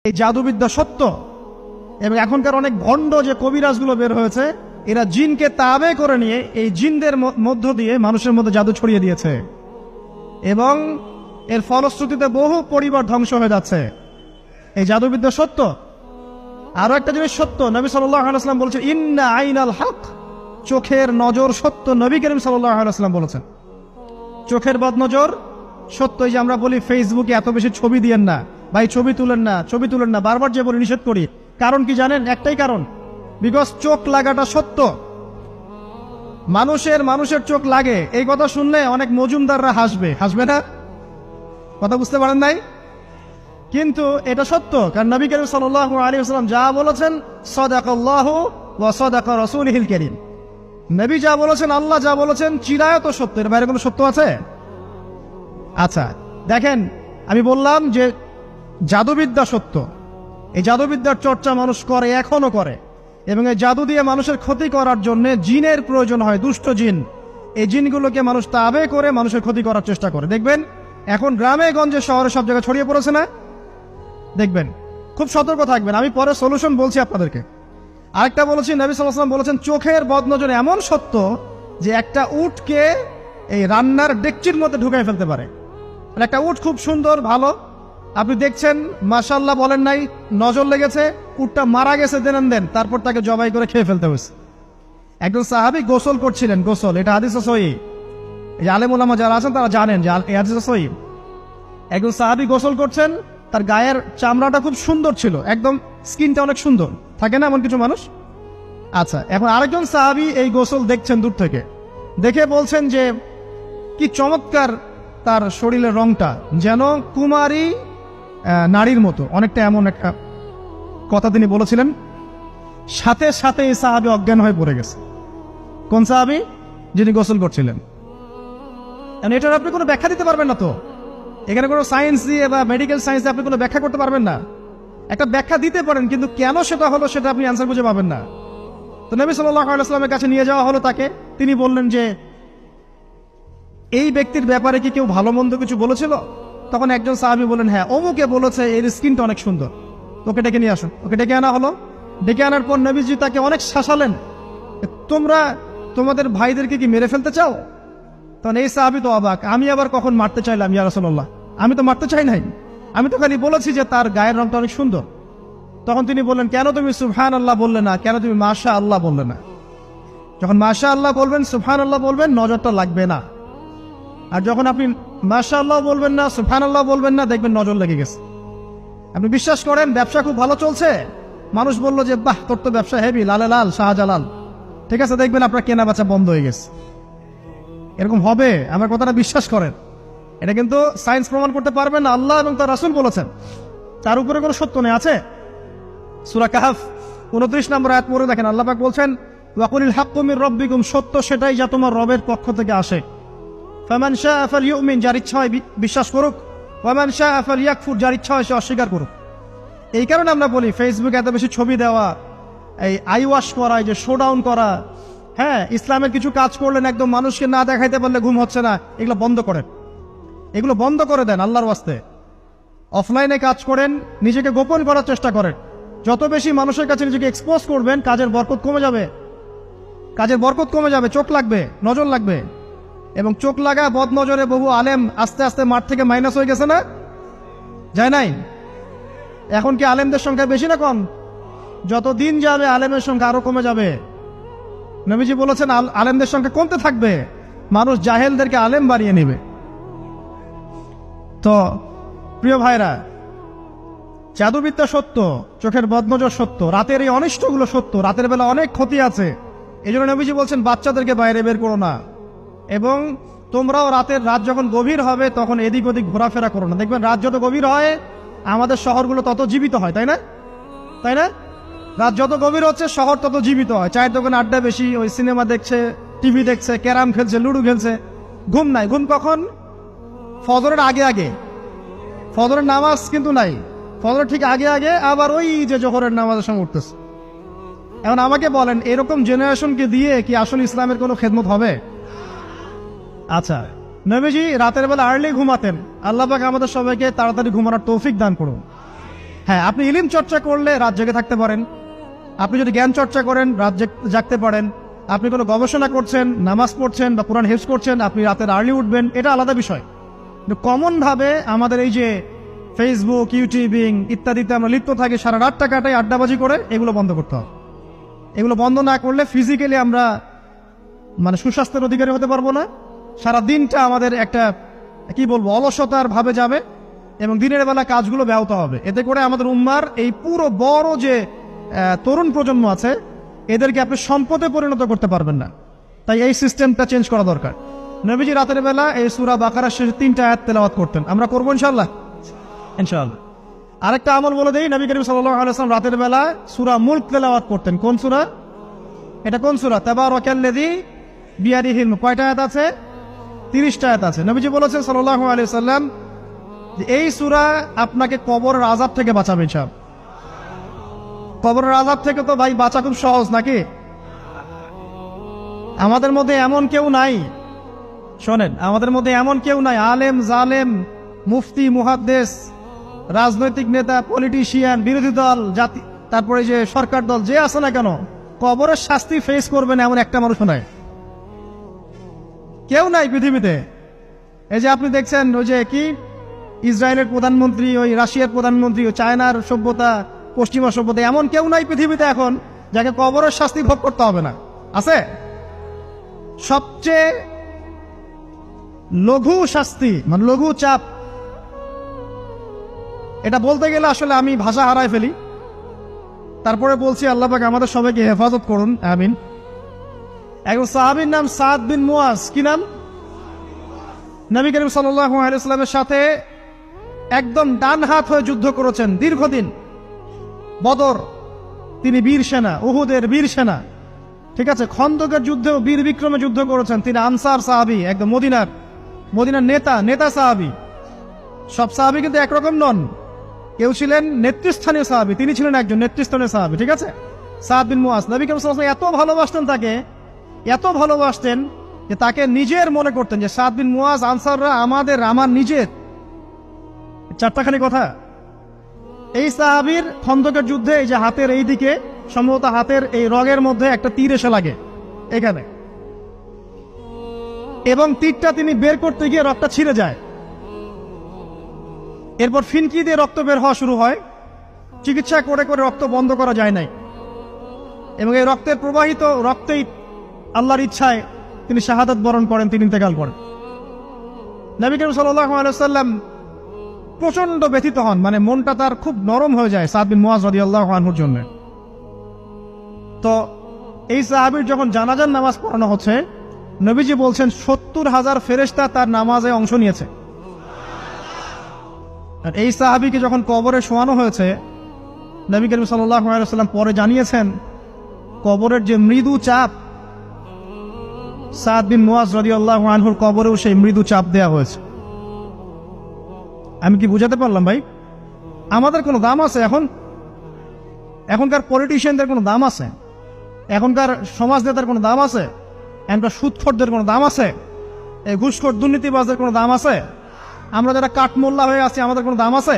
এই জাদুবিদ্যা সত্য, এবং এখনকার অনেক ভণ্ড যে কবিরাজগুলো বের হয়েছে, এরা জিনকে তাবে করে নিয়ে এই জিনদের মধ্য দিয়ে মানুষের মধ্যে জাদু ছড়িয়ে দিয়েছে, এবং এর ফলশ্রুতিতে বহু পরিবার ধ্বংস হয়ে যাচ্ছে। এই জাদুবিদ্যা সত্য। আরো একটা জিনিস সত্য, নবী সাল্লাল্লাহু আলাইহি ওয়াসাল্লাম বলেছেন ইন্না আইনাল হক, চোখের নজর সত্য। নবী করিম সাল্লাল্লাহু আলাইহি ওয়াসাল্লাম বলেছেন চোখের বদনজর সত্য। এই যে আমরা বলি ফেসবুকে এত বেশি ছবি দিয়েন না ভাই, ছবি তুলেন না, ছবি তুলেন না, বারবার যে বলি নিষেধ করি, কারণ কি জানেন? একটাই কারণ, বিকজ চোখ লাগাটা সত্য। মানুষের চোখ লাগে, এই কথা শুনলে অনেক মজুমদাররা হাসবে না? কথা বুঝতে পারেন নাই? কিন্তু এটা সত্য, কারণ নবী করিম সাল্লাল্লাহু আলাইহি ওয়াসাল্লাম যা বলেছেন সাদাকাল্লাহু ওয়া সাদাকা রাসূলুহুল কারীম, নবী যা বলেছেন, আল্লাহ যা বলেছেন চিরায়ত সত্য। এর বাইরে কোনো সত্য আছে? আচ্ছা দেখেন, আমি বললাম যে জাদুবিদ্যা সত্য। এই জাদুবিদ্যার চর্চা মানুষ করে, এখনো করে, এবং এই জাদু দিয়ে মানুষের ক্ষতি করার জন্য জিনের প্রয়োজন হয়, দুষ্ট জিন। এই জিনগুলোকে মানুষ তাবে করে মানুষের ক্ষতি করার চেষ্টা করে। দেখবেন এখন গ্রামে গঞ্জে শহরে সব জায়গায় ছড়িয়ে পড়েছে না? দেখবেন, খুব সতর্ক থাকবেন। আমি পরে সলিউশন বলছি আপনাদেরকে। আরেকটা বলেছি, নবী সাল্লাল্লাহু আলাইহি ওয়াসাল্লাম বলেছেন চোখের বদনজর এমন সত্য যে একটা উটকে এই রান্নার ডেকচির মধ্যে ঢুকাই ফেলতে পারে। একটা উট খুব সুন্দর, ভালো, আপনি দেখছেন, মাশাআল্লাহ বলেন নাই, নজর লেগেছে, উটটা মারা গেছে দেন, তারপর তাকে জবাই করে খেয়ে ফেলতে হয়েছে। একজন সাহাবী গোসল করছিলেন, গোসল, এটা হাদিসে সহিহ, এই যে আলেম ওলামা যারা আছেন তারা জানেন যে এই হাদিসে সহিহ। একজন সাহাবী গোসল করছেন, তার গায়ের চামড়াটা খুব সুন্দর ছিল, একদম স্কিনটা অনেক সুন্দর থাকে না এমন কিছু মানুষ? আচ্ছা, এখন আরেকজন সাহাবী এই গোসল দেখছেন দূর থেকে, দেখে বলছেন যে কি চমৎকার তার শরীরের রংটা, যেন কুমারী নারীর মতো, অনেকটা এমন একটা কথা তিনি বলেছিলেন। সাথে সাথে এই সাহাবী অজ্ঞান হয়ে পড়ে গেছে। কোন সাহাবী? যিনি গোসল করছিলেন। এটার আপনি কোনো ব্যাখ্যা দিতে পারবেন না তো, এখানে কোনো সায়েন্স দিয়ে বা মেডিকেল সায়েন্স দিয়ে আপনি কোনো ব্যাখ্যা করতে পারবেন না। একটা ব্যাখ্যা দিতে পারেন, কিন্তু কেন সেটা হলো সেটা আপনি অ্যান্সার খুঁজে পাবেন না। তো নবী সাল্লাল্লাহু আলাইহি ওয়াসাল্লামের কাছে নিয়ে যাওয়া হলো তাকে। তিনি বললেন যে এই ব্যক্তির ব্যাপারে কি কেউ ভালো মন্দ কিছু বলেছিল? তখন একজন সাহাবী বললেন, হ্যাঁ, অমুকে বলেছে এর স্কিনটা অনেক সুন্দর, ওকে ডেকে নিয়ে আসো। ওকে ডেকে আনা হলো। ডেকে আনার পর নবীজি তাকে অনেক শাসালেন, তোমরা তোমাদের ভাইদেরকে কি মেরে ফেলতে চাও? তখন এই সাহাবী তো অবাক, আমি আবার কখন মারতে চাইলাম ইয়া রাসূলুল্লাহ? আমি তো মারতে চাই নাই, আমি তো খালি বলেছি যে তার গায়ের রংটা অনেক সুন্দর। তখন তিনি বললেন, কেন তুমি সুবহানাল্লাহ বললে না? কেন তুমি মাশাআল্লাহ বললে না? যখন মাশাআল্লাহ বলবেন, সুবহানাল্লাহ বলবেন, নজরটা লাগবে না। আর যখন আপনি মাশাআল্লাহ বলবেন না, সুবহানাল্লাহ বলবেন না, দেখবেন নজর লেগে গেছে। আপনি বিশ্বাস করেন ব্যবসা খুব ভালো চলছে, মানুষ বললো যে বাহ, তোর তো ব্যবসা হেভি, লালে লাল শাহজালাল, ঠিক আছে, দেখবেন আপনার কেনা বেচা বন্ধ হয়ে গেছে। এরকম হবে, আমার কথাটা বিশ্বাস করেন। এটা কিন্তু সায়েন্স প্রমাণ করতে পারবে না, আল্লাহ এবং তার রাসূল বলেছেন, তার উপরে কোনো সত্য নেই। আছে সূরা কাহফ 29 নম্বর আয়াত পড়ে দেখেন, আল্লাহ পাক বলছেন ওয়াকুলিল হাক্কু মির রাব্বিকুম, সত্য সেটাই যা তোমার রবের পক্ষ থেকে আসে। ফামান শাআ ফালইউমিন, যার ইচ্ছা হয় বিশ্বাস করুক, ওয়ামান শাআ ফালইয়াকফুর, যার ইচ্ছা হয় সে অস্বীকার করুক। এই কারণে আমরা বলি ফেসবুকে এত বেশি ছবি দেওয়া, এই আই ওয়াশ করা, এই যে শোডাউন করা, হ্যাঁ, ইসলামের কিছু কাজ করলেন একদম মানুষকে না দেখাইতে পারলে ঘুম হচ্ছে না, এগুলো বন্ধ করেন, এগুলো বন্ধ করে দেন আল্লাহর ওয়াস্তে। অফলাইনে কাজ করেন, নিজেকে গোপন করার চেষ্টা করেন। যত বেশি মানুষের কাছে নিজেকে এক্সপোজ করবেন, কাজের বরকত কমে যাবে, কাজের বরকত কমে যাবে, চোখ লাগবে, নজর লাগবে। এবং চোখ লাগা বদ নজরে বহু আলেম আস্তে আস্তে মাঠ থেকে মাইনাস হয়ে গেছে না? যায় নাই? এখন কি আলেমদের সংখ্যা বেশি না কম? যত দিন যাবে আলেমের সংখ্যা আরো কমে যাবে। নবীজি বলেছেন আলেমদের সংখ্যা কমতে থাকবে, মানুষ জাহেলদেরকে আলেম বানিয়ে নেবে। তো প্রিয় ভাইরা, জাদুবিদ্যা সত্য, চোখের বদনজর সত্য, রাতের এই অনিষ্টগুলো সত্য, রাতের বেলা অনেক ক্ষতি আছে। এই জন্য নবীজি বলছেন বাচ্চাদেরকে বাইরে বের করো না, এবং তোমরাও রাত যখন গভীর হবে তখন এদিক ওদিক ঘোরাফেরা করো না। দেখবেন রাত যত গভীর হয় আমাদের শহরগুলো তত জীবিত হয়, তাই না? তাই না? রাত যত গভীর হচ্ছে শহর তত জীবিত হয়। চায়ের দোকানে আড্ডা বেশি, ওই সিনেমা দেখছে, টিভি দেখছে, ক্যারাম খেলছে, লুডো খেলছে, ঘুম নাই। ঘুম কখন? ফজরের আগে আগে। ফজরের নামাজ কিন্তু নাই, ফজরের ঠিক আগে আগে, আবার ওই যে জোহরের নামাজের সময় উঠতেছে। এখন আমাকে বলেন, এরকম জেনারেশনকে দিয়ে কি আসলে ইসলামের কোনো খেদমত হবে? আচ্ছা, নবীজি রাতের বেলা আর্লি ঘুমাতেন, আল্লাহ পাক আমাদের সবাইকে তাড়াতাড়ি ঘুমানোর তৌফিক দান করুন। হ্যাঁ, আপনি ইলম চর্চা করলে রাত জেগে থাকতে পারেন, আপনি যদি জ্ঞান চর্চা করেন রাত জাগতে পারেন, আপনি কোনো গবেষণা করছেন, নামাজ পড়ছেন বা কোরআন হেফজ করছেন, আপনি রাতের আর্লি উঠবেন, এটা আলাদা বিষয়। কিন্তু কমনভাবে আমাদের এই যে ফেসবুক, ইউটিউবিং ইত্যাদিতে আমরা লিপ্ত থাকি, সারা রাতটা কাটাই আড্ডাবাজি করে, এগুলো বন্ধ করতে হবে। এগুলো বন্ধ না করলে ফিজিক্যালি আমরা মানে সুস্বাস্থ্যের অধিকারী হতে পারবো না। সারা দিনটা আমাদের একটা কি বলবো অলসতার ভাবে যাবে এবং দিনের বেলা কাজগুলো ব্যাহত হবে। এতে করে আমাদের উম্মার এই পুরো বড় যে তরুণ প্রজন্ম আছে এদেরকে আপনি সম্পদে পরিণত করতে পারবেন না। তাই এই সিস্টেমটা চেঞ্জ করা দরকার। নবীজি রাতের বেলা এই সূরা বাকারার শেষে 3টা আয়াত তেলাওয়াত করতেন। আমরা করবো ইনশাআল্লাহ। ইনশাআল্লাহ। আরেকটা আমল বলে দেই, নবী করিম সাল্লাল্লাহু আলাইহি ওয়াসাল্লাম রাতের বেলা সূরা মুলক তেলাওয়াত করতেন। কোন সূরা এটা? কোন সূরা? তাবারাকাল্লাযী বিয়াদিহিল মুলক। কয়টা আয়াত আছে? 30টা আয়াত আছে। নবীজি বলেছেন সাল্লাল্লাহু আলাইহি ওয়াসাল্লাম যে এই সূরা আপনাকে কবরের আযাব থেকে বাঁচাবে ইনশাআল্লাহ। কবরের আযাব থেকে তো ভাই বাঁচা খুব সহজ নাকি? আমাদের মধ্যে এমন কেউ নাই, শোনেন, আমাদের মধ্যে এমন কেউ নাই আলেম জালেম মুফতি মুহাদ্দিস রাজনৈতিক নেতা পলিটিশিয়ান বিরোধী দল জাতি তারপরে যে সরকার দল যে আছে না কেন কবরের শাস্তি ফেস করবে না এমন একটা মানুষ নাই, কেউ নাই পৃথিবীতে। এই যে আপনি দেখছেন ওই যে কি ইসরায়েলের প্রধানমন্ত্রী, ওই রাশিয়ার প্রধানমন্ত্রী, ওই চায়নার সভ্যতা, পশ্চিমা সভ্যতা, এমন কেউ নাই পৃথিবীতে এখন যাকে কবরের শাস্তি ভোগ করতে হবে না। আছে? সবচেয়ে লঘু শাস্তি মানে লঘু চাপ, এটা বলতে গেলে আসলে আমি ভাষা হারায় ফেলি। তারপরে বলছি আল্লাহ পাক আমাদের সবাইকে হেফাজত করুন, আমিন। একজন সাহাবীর নাম সাদ বিন মুয়াজ। কি নাম? নবী করিম সাল্লাল্লাহু আলাইহি ওয়াসাল্লামের সাথে একদম ডান হাত হয়ে যুদ্ধ করেছেন দীর্ঘদিন। বদর তিনি বীর সেনা, উহুদের বীর সেনা, ঠিক আছে। খন্দকের যুদ্ধেও বীর বিক্রমে যুদ্ধ করেছেন। তিনি আনসার সাহাবী, একদম মদিনার নেতা সাহাবী। সব সাহাবী কিন্তু একরকম নন, কেউ ছিলেন নেতৃস্থানীয় সাহাবী, তিনি ছিলেন একজন নেতৃস্থানীয় সাহাবী, ঠিক আছে। সাদ বিন মুয়াজ নবী করিম সাল্লাল্লাহু আলাইহি ওয়াসাল্লাম এত ভালোবাসতেন তাকে, এত ভালোবাসতেন যে তাকে নিজের মনে করতেন যে সাদ বিন মুয়াজ আনসাররা আমার নিজের। চারটাখানি কথা। এই সাহাবীর খন্দকের যুদ্ধে এই যে হাতের এই দিকে সম্ভবত হাতের এই রগের মধ্যে একটা তীর এসে লাগে এখানে, এবং তীরটা তিনি বের করতে গিয়ে রক্তটা ছিঁড়ে যায়। এরপর ফিনকি দিয়ে রক্ত বের হওয়া শুরু হয়। চিকিৎসা করে করে রক্ত বন্ধ করা যায় নাই, এবং এই রক্তের প্রবাহিত রক্তেই আল্লাহর ইচ্ছায় তিনি শাহাদাত বরণ করেন, তিনি ইন্তেকাল করেন। নবী করিম সাল্লাল্লাহু আলাইহি ওয়াসাল্লাম প্রচন্ড ব্যথিত হন, মানে মনটা তার খুব নরম হয়ে যায় সাদ বিন মুয়াজ রাদিয়াল্লাহু আনহুর জন্য। তো এই সাহাবীর যখন জানাজার নামাজ পড়ানো হচ্ছে, নবীজি বলছেন 70,000 ফেরেশতা তার নামাজে অংশ নিয়েছে। আর এই সাহাবীকে যখন কবরে শোয়ানো হয়েছে, নবী করিম সাল্লাল্লাহু আলাইহি ওয়াসাল্লাম পরে জানিয়েছেন কবরের যে মৃদু চাপ, সাদ বিন মুয়াজ রাদিয়াল্লাহু আনহুর কবরেও সেই মৃদু চাপ দেয়া হয়েছে। আমি কি বুঝাতে পারলাম ভাই? আমাদের কোনো দাম আছে এখনকার পলিটিশিয়ানদের কোনো দাম আছে? এখনকার সমাজ নেতার কোনো দাম আছে? এখনকার সুদখোরদের কোনো দাম আছে? এই ঘুষখোর দুর্নীতিবাজদের কোনো দাম আছে? আমরা যারা কাঠমোল্লা হয়ে আছি আমাদের কোনো দাম আছে?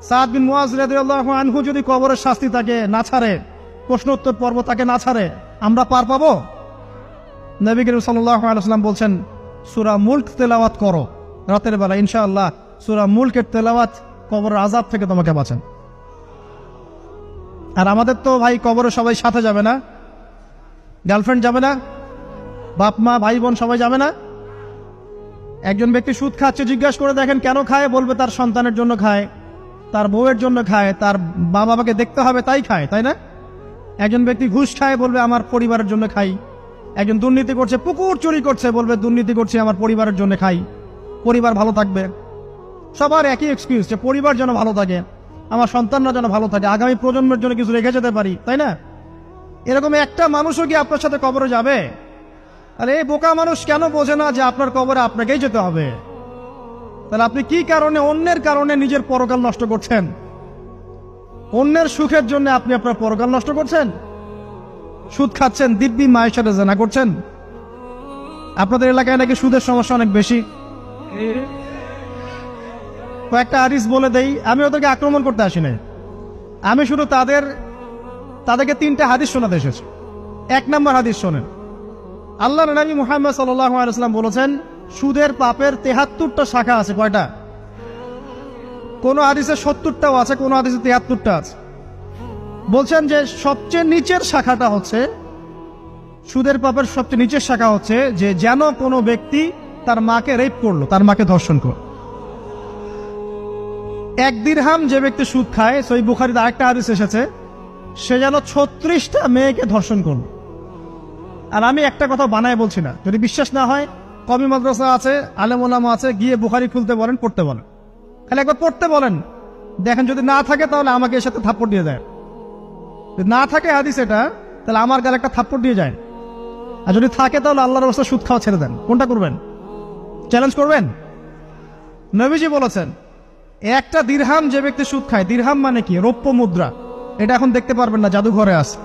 সাদ বিন মুয়াজ রাদিয়াল্লাহু আনহু যদি কবরের শাস্তি তাকে না ছাড়ে, প্রশ্নোত্তর পর্ব তাকে না ছাড়ে, আমরা পার পাবো? নবী করিম সাল্লাল্লাহু আলাইহি ওয়াসাল্লাম বলছেন সূরা মুলক তেলাওয়াত করো রাতের বেলা, ইনশাআল্লাহ সূরা মুলকের তেলাওয়াত কবরের আযাব থেকে তোমাকে বাঁচান। আর আমাদের তো ভাই কবরে সবাই সাথে যাবে না, গার্লফ্রেন্ড যাবে না, বাপ মা ভাই বোন সবাই যাবে না। একজন ব্যক্তি সুদ খাচ্ছে, জিজ্ঞাসা করে দেখেন কেন খায়, বলবে তার সন্তানের জন্য খায়, তার বউয়ের জন্য খায়, তার মা বাবাকে দেখতে হবে তাই খায়, তাই না? একজন ব্যক্তি ঘুষ খায়, বলবে আমার পরিবারের জন্য খাই। একজন দুর্নীতি করছে, পুকুর চুরি করছে, বলবে দুর্নীতি করছে আমার পরিবারের জন্য খাই, পরিবার ভালো থাকবে। সবার একই এক্সকিউজ যে পরিবার যেন ভালো থাকে, আমার সন্তানরা যেন ভালো থাকে, আগামী প্রজন্মের জন্য কিছু রেখে যেতে পারি, তাই না? এরকম একটা মানুষও কি আপনার সাথে কবরে যাবে? আরে এই বোকা মানুষ কেন বোঝে না যে আপনার কবরে আপনাকেই যেতে হবে? তাহলে আপনি কি কারণে অন্যের কারণে নিজের পরকাল নষ্ট করছেন? অন্যের সুখের জন্য আপনি আপনার পরকাল নষ্ট করছেন। সুদ খাচ্ছেন, দিব্যি মায়ের সাথে জেনা করছেন। আপনাদের এলাকায় নাকি সুদের সমস্যা অনেক বেশি। কয়েকটা হাদিস বলে দেই, আমি ওদেরকে আক্রমণ করতে আসি না, আমি শুধু তাদেরকে 3টা হাদিস শোনাতে এসেছি। 1 নম্বর হাদিস শোনেন। আল্লাহর নবী মুহাম্মদ সাল্লাল্লাহু আলাইহি ওয়াসাল্লাম বলেছেন, সুদের পাপের 73টা শাখা আছে। কয়টা? কোন হাদিসে 70টাও আছে, কোন হাদিসে 73টা আছে। বলছেন যে সবচেয়ে নিচের শাখাটা হচ্ছে, সুদের পাপের সবচেয়ে নিচের শাখা হচ্ছে যে যেন কোনো ব্যক্তি তার মাকে রেপ করলো, তার মাকে ধর্ষণ করলো। 1 দিরহাম যে ব্যক্তি সুদ খায়, সহিহ বুখারীতে আরেকটা হাদিস এসেছে, সে যেন 36টা মেয়েকে ধর্ষণ করলো। আর আমি একটা কথা বানায় বলছি না, যদি বিশ্বাস না হয় কওমি মাদ্রাসা আছে, আলেম ওলামা আছে, গিয়ে বুখারী খুলতে বলেন, পড়তে বলেন, খালি একবার পড়তে বলেন, দেখেন যদি না থাকে তাহলে আমাকে এর সাথে থাপ্পড় দিয়ে যায়। যদি না থাকে হাদিস এটা, তাহলে আমার গালে একটা থাপ্পড় দিয়ে যায়। আর যদি থাকে তাহলে আল্লাহর রাস্তায় সুদ খাওয়া ছেড়ে দেন। কোনটা করবেন? চ্যালেঞ্জ করবেন? নবীজি বলেছেন, 1টা দিরহাম যে ব্যক্তি সুদ খায়, দিরহাম মানে কি? রৌপ্য মুদ্রা। এটা এখন দেখতে পারবেন না, জাদুঘরে আছে।